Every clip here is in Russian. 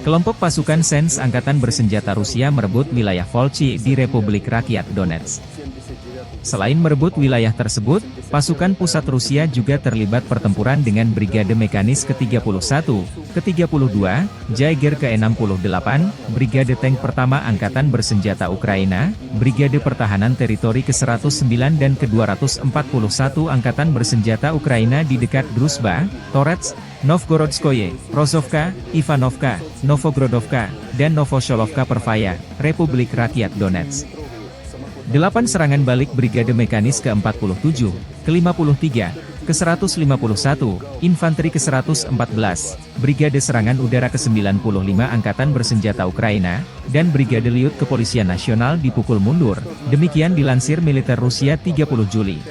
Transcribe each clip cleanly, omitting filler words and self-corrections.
Kelompok pasukan SENS Angkatan Bersenjata Rusia merebut wilayah Volchi di Republik Rakyat Donetsk. Selain merebut wilayah tersebut, pasukan pusat Rusia juga terlibat pertempuran dengan Brigade Mekanis ke-31, ke-32, Jaeger ke-68, Brigade Tank Pertama Angkatan Bersenjata Ukraina, Brigade Pertahanan Teritori ke-109 dan ke-241 Angkatan Bersenjata Ukraina di dekat Druzhba, Torets, Novgorodskoye, Rozovka, Ivanovka, Novogrodovka, dan Novosholovka Pervaya, Republik Rakyat Donetsk. 8 serangan balik Brigade Mekanis ke-47, ke-53, ke-151, Infanteri ke-114, Brigade Serangan Udara ke-95 Angkatan Bersenjata Ukraina, dan Brigade Liut Kepolisian Nasional dipukul mundur, demikian dilansir militer Rusia 30 Juli.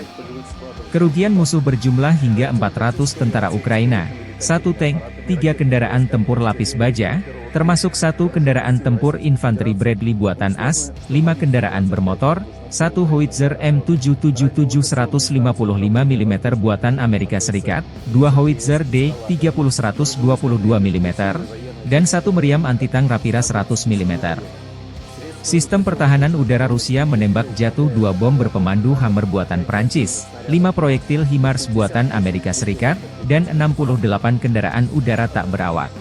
Kerugian musuh berjumlah hingga 400 tentara Ukraina, 1 tank, 3 kendaraan tempur lapis baja, termasuk 1 kendaraan tempur infanteri Bradley buatan AS, 5 kendaraan bermotor, 1 howitzer M777 155 mm buatan Amerika Serikat, 2 howitzer D30 122 mm, dan 1 meriam anti-tank Rapira 100 mm. Sistem pertahanan udara Rusia menembak jatuh 2 bom berpemandu Hammer buatan Prancis, 5 proyektil HIMARS buatan Amerika Serikat, dan 68 kendaraan udara tak berawak.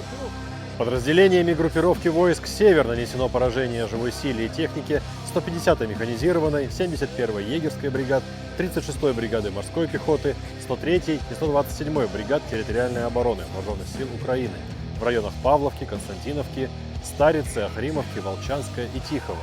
Подразделениями группировки войск «Север» нанесено поражение живой силе и технике 150-й механизированной, 71-й егерской бригад, 36-й бригады морской пехоты, 103-й и 127-й бригад территориальной обороны Вооруженных сил Украины в районах Павловки, Константиновки, Старицы, Ахримовки, Волчанска и Тихого.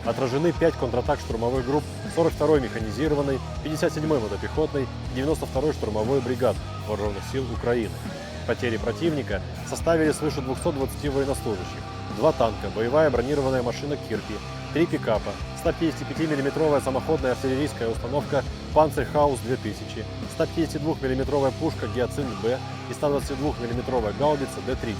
Отражены 5 контратак штурмовых групп 42-й механизированной, 57-й мотопехотной, 92-й штурмовой бригад Вооруженных сил Украины. Потери противника составили свыше 220 военнослужащих, 2 танка, боевая бронированная машина «Кирпи», 3 пикапа, 155 мм самоходная артиллерийская установка «Панцерхаус-2000», 152 мм пушка «Гиацинт-Б» и 122 мм гаубица Д-30.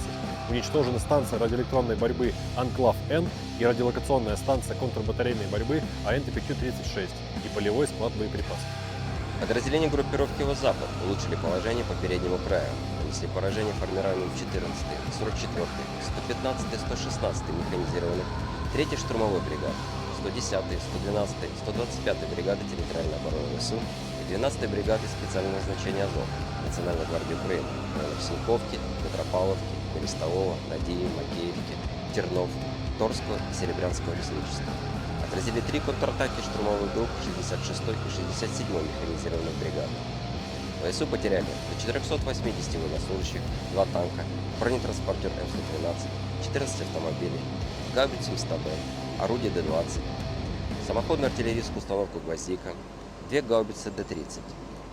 Уничтожена станция радиоэлектронной борьбы «Анклав-Н» и радиолокационная станция контрбатарейной борьбы АНТПК-36 и полевой склад боеприпасов. Подразделения группировки «Запад» улучшили положение по переднему краю, нанесли поражение формированием 14-й, 44-й, 115-й, 116-й механизированных, 3-й штурмовой бригады, 110-й, 112-й, 125-й бригады территориальной обороны ВСУ и 12-й бригады специального назначения АЗОВ Национальной гвардии Украины в районах Синьковки, Петропавловки, Берестового, Надеи, Макеевки, Тернов, Торского и Серебрянского лесничества. Отразили 3 контратаки штурмовых групп 66-й и 67-й механизированных бригад. ВСУ потеряли до 480 военнослужащих, 2 танка, бронетранспортер М113, 14 автомобилей, гаубицу М100Б, орудие Д-20, самоходную артиллерийскую установку «Гвоздика», 2 гаубицы Д-30,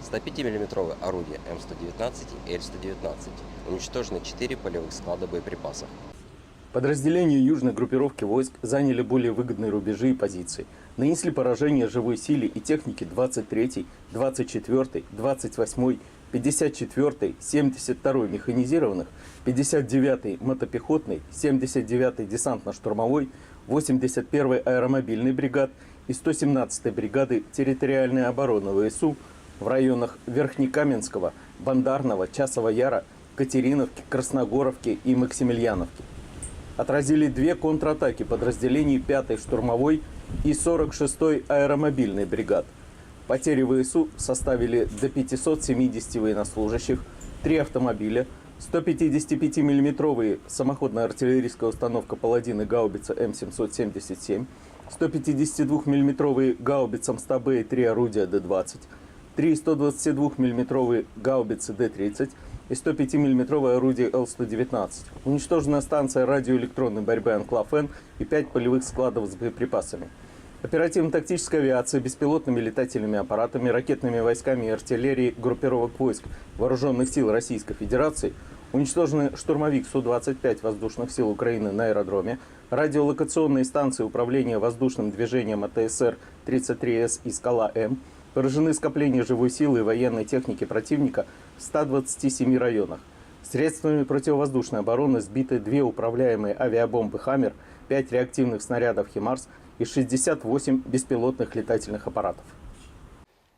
105 мм орудие М119 и Л-119, уничтожены 4 полевых склада боеприпасов. Подразделения южной группировки войск заняли более выгодные рубежи и позиции, нанесли поражение живой силе и технике 23-й, 24-й, 28-й, 54-й, 72-й механизированных, 59-й мотопехотной, 79-й десантно-штурмовой, 81-й аэромобильной бригад и 117-й бригады территориальной обороны ВСУ в районах Верхнекаменского, Бандарного, Часова Яра, Катериновки, Красногоровки и Максимiliaновки. Отразили 2 контратаки подразделений 5-й штурмовой и 46-й аэромобильной бригад. Потери ВСУ составили до 570 военнослужащих, 3 автомобиля, 155 мм самоходная артиллерийская установка «Паладин» и гаубица М777, 152 мм гаубица М100Б и 3 орудия Д-20, 3 122 мм гаубицы Д-30 и 105 мм орудие Л-119. Уничтожена станция радиоэлектронной борьбы «Анклав-Н» и 5 полевых складов с боеприпасами. Оперативно-тактической авиацией, беспилотными летательными аппаратами, ракетными войсками и артиллерией группировок войск Вооруженных сил Российской Федерации уничтожены штурмовик Су-25 Воздушных сил Украины на аэродроме, радиолокационные станции управления воздушным движением АТСР-33С и «Скала-М», поражены скопления живой силы и военной техники противника в 127 районах. Средствами противовоздушной обороны сбиты 2 управляемые авиабомбы «Хаммер», 5 реактивных снарядов «Химарс» и 68 беспилотных летательных аппаратов.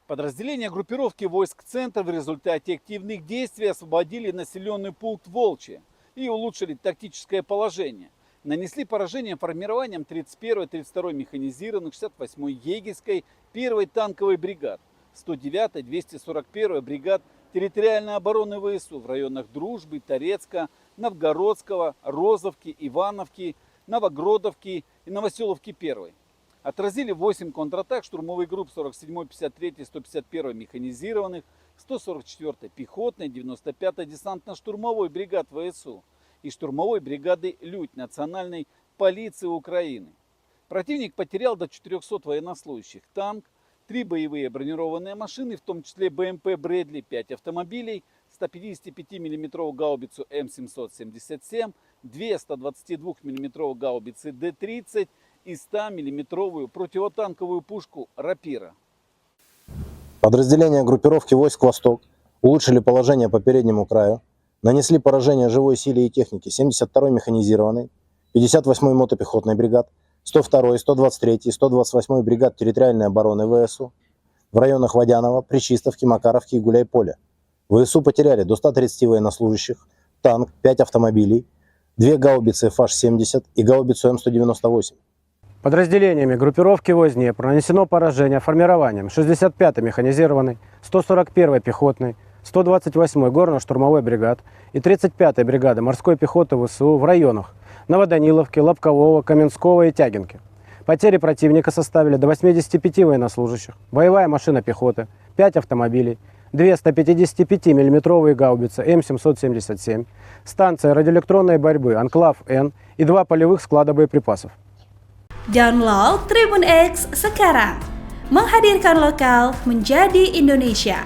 Подразделения группировки войск «Центр» в результате активных действий освободили населенный пункт Волчи. и улучшили тактическое положение. Нанесли поражение формированием 31-й, 32-й механизированных, 68-й егерской, 1-й танковой бригад, 109-й, 241-й бригад территориальной обороны ВСУ в районах Дружбы, Торецка, Новгородского, Розовки, Ивановки, Новогродовки и Новоселовки 1. Отразили 8 контратак штурмовых групп 47-й, 53-й, 151-й механизированных, 144-й пехотной, 95-й десантно-штурмовой бригад ВСУ и штурмовой бригады «Людь» Национальной полиции Украины. Противник потерял до 400 военнослужащих, танк, 3 боевые бронированные машины, в том числе БМП «Брэдли», 5 автомобилей, 155 мм гаубицу М777, 2 122 мм гаубицы Д-30 и 100 мм противотанковую пушку «Рапира». Подразделения группировки войск «Восток» улучшили положение по переднему краю, нанесли поражение живой силе и технике 72-й механизированной, 58-й мотопехотной бригад, 102-й, 123-й, 128-й бригад территориальной обороны ВСУ в районах Водянова, Пречистовки, Макаровки и Гуляйполя. ВСУ потеряли до 130 военнослужащих, танк, 5 автомобилей, 2 гаубицы ФАШ-70 и гаубицу М198. Подразделениями группировки войск Днепр нанесено поражение формированием 65-й механизированной, 141-й пехотной, 128-й горно-штурмовой бригад и 35-й бригады морской пехоты ВСУ в районах Новоданиловки, Лобкового, Каменского и Тягинки. Потери противника составили до 85 военнослужащих, боевая машина пехоты, 5 автомобилей, 2 155 мм гаубицы М777, станция радиоэлектронной борьбы «Анклав-Н» и 2 полевых склада боеприпасов. Download Tribun X sekarang, menghadirkan lokal menjadi Indonesia.